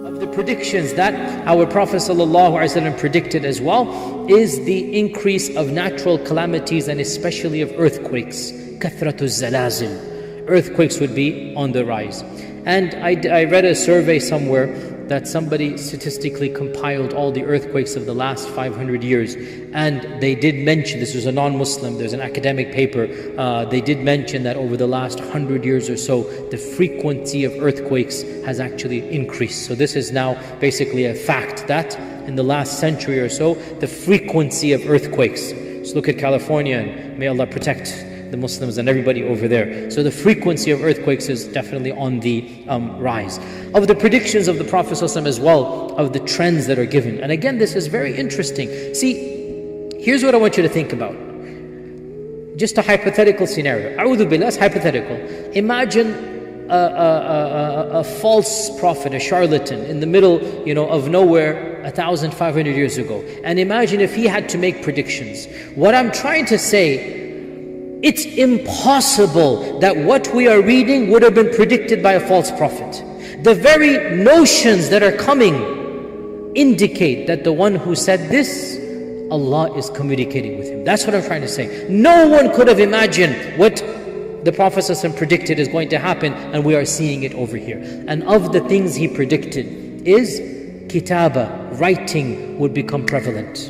Of the predictions that our Prophet ﷺ predicted as well is the increase of natural calamities and especially of earthquakes. Kathratul zalazil. Earthquakes would be on the rise. And I read a survey somewhere that somebody statistically compiled all the earthquakes of the last 500 years. And they did mention, this was a non-Muslim, there's an academic paper, they did mention that over the last 100 years or so, the frequency of earthquakes has actually increased. So this is now basically a fact that in the last century or so, the frequency of earthquakes. So look at California, and may Allah protect the Muslims and everybody over there. So the frequency of earthquakes is definitely on the rise. Of the predictions of the Prophet ﷺ as well, of the trends that are given. And again, this is very interesting. See, here's what I want you to think about. Just a hypothetical scenario. A'udhu billah, it's hypothetical. Imagine a false prophet, a charlatan in the middle, of nowhere 1,500 years ago. And imagine if he had to make predictions. What I'm trying to say, it's impossible that what we are reading would have been predicted by a false prophet. The very notions that are coming indicate that the one who said this, Allah is communicating with him. That's what I'm trying to say. No one could have imagined what the Prophet ﷺ predicted is going to happen, and we are seeing it over here. And of the things he predicted is kitaba, writing would become prevalent.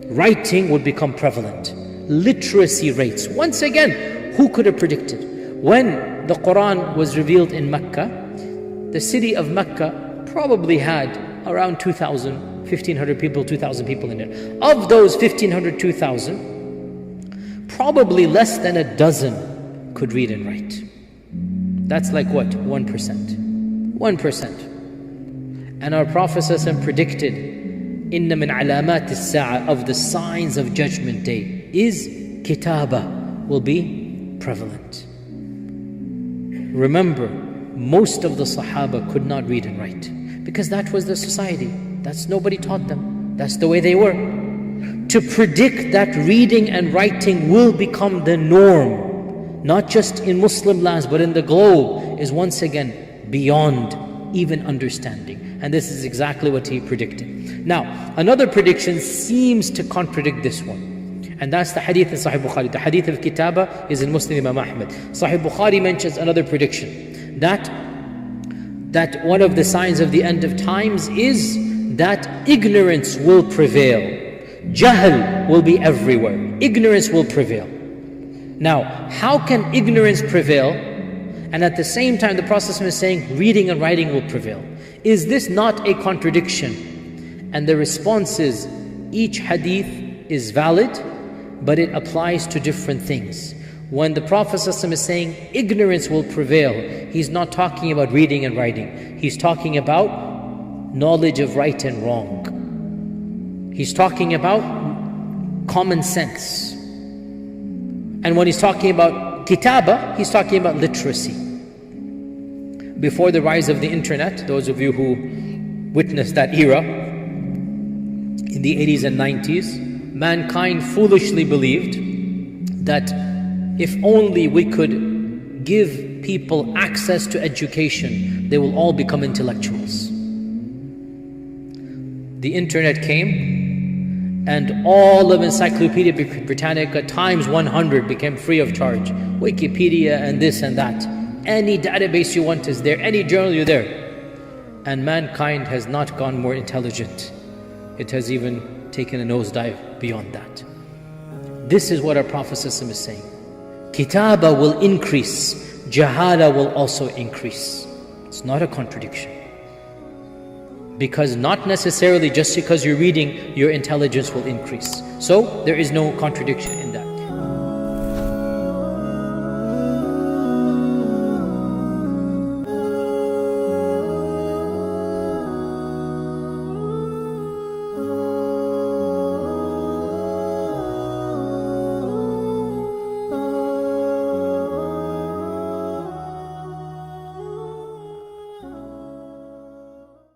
Writing would become prevalent. Literacy rates. Once again, who could have predicted? When the Quran was revealed in Mecca, the city of Mecca probably had around 2,000, 1,500 people, 2,000 people in it. Of those 1,500, 2,000, probably less than a dozen could read and write. That's like what? 1%. 1%. And our Prophet ﷺ predicted, إِنَّ مِنْ عَلَامَاتِ السَّاعَةِ, of the signs of Judgment Day, is kitaba, will be prevalent. Remember, most of the Sahaba could not read and write because that was the society. That's nobody taught them. That's the way they were. To predict that reading and writing will become the norm, not just in Muslim lands but in the globe, is once again beyond even understanding. And this is exactly what he predicted. Now, another prediction seems to contradict this one. And that's the hadith in Sahih Bukhari. The hadith of Kitaba is in Muslim Imam Ahmad. Sahih Bukhari mentions another prediction. That one of the signs of the end of times is that ignorance will prevail. Jahl will be everywhere. Ignorance will prevail. Now, how can ignorance prevail? And at the same time, the Prophet is saying reading and writing will prevail. Is this not a contradiction? And the response is, each hadith is valid, but it applies to different things. When the Prophet ﷺ is saying ignorance will prevail, he's not talking about reading and writing. He's talking about knowledge of right and wrong. He's talking about common sense. And when he's talking about kitaba, he's talking about literacy. Before the rise of the internet, those of you who witnessed that era, in the 80s and 90s, mankind foolishly believed that if only we could give people access to education, they will all become intellectuals. The internet came, and all of Encyclopedia Britannica times 100 became free of charge. Wikipedia and this and that. Any database you want is there, any journal you're there. And mankind has not gone more intelligent. It has even taken a nosedive beyond that. This is what our Prophet ﷺ is saying. Kitaba will increase, jahala will also increase. It's not a contradiction. Because not necessarily just because you're reading, your intelligence will increase. So there is no contradiction.